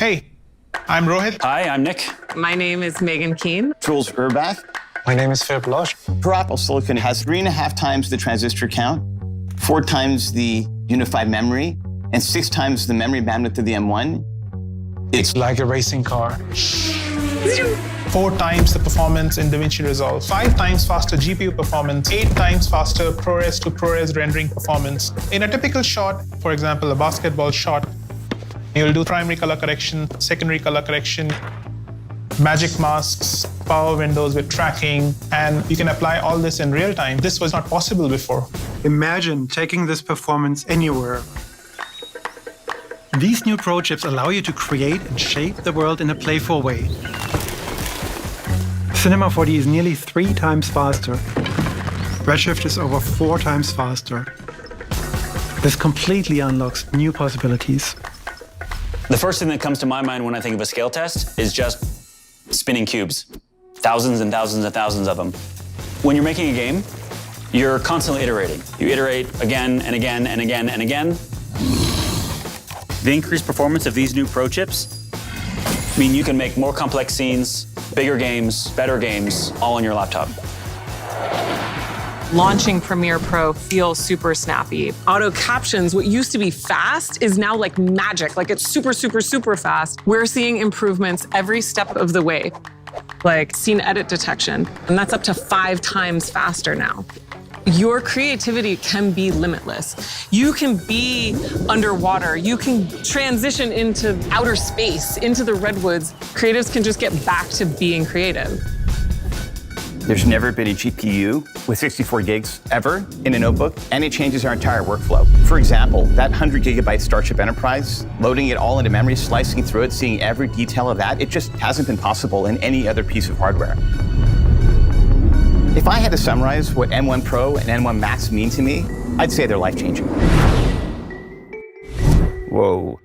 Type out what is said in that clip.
Hey, I'm Rohit. Hi, I'm Nick. My name is Megan Keane. Jules Urbath. My name is Philip Losch. Per-Optical silicon has 3.5 times the transistor count, 4 times the unified memory, and 6 times the memory bandwidth of the M1. It's like a racing car. 4 times the performance in DaVinci Resolve, 5 times faster GPU performance, 8 times faster ProRes to ProRes rendering performance. In a typical shot, for example, a basketball shot, you'll do primary color correction, secondary color correction, magic masks, power windows with tracking, and you can apply all this in real time. This was not possible before. Imagine taking this performance anywhere. These new Pro chips allow you to create and shape the world in a playful way. Cinema 4D is nearly 3 times faster. Redshift is over 4 times faster. This completely unlocks new possibilities. The first thing that comes to my mind when I think of a scale test is just spinning cubes. Thousands and thousands and thousands of them. When you're making a game, you're constantly iterating. You iterate again and again and again and again. The increased performance of these new Pro chips mean you can make more complex scenes, bigger games, better games, all on your laptop. Launching Premiere Pro feels super snappy. Auto captions, what used to be fast, is now like magic. Like it's super, super, super fast. We're seeing improvements every step of the way, like scene edit detection, and that's up to 5 times faster now. Your creativity can be limitless. You can be underwater. You can transition into outer space, into the redwoods. Creatives can just get back to being creative. There's never been a GPU with 64 gigs ever in a notebook, and it changes our entire workflow. For example, that 100 gigabyte Starship Enterprise, loading it all into memory, slicing through it, seeing every detail of that, it just hasn't been possible in any other piece of hardware. If I had to summarize what M1 Pro and M1 Max mean to me, I'd say they're life-changing. Whoa.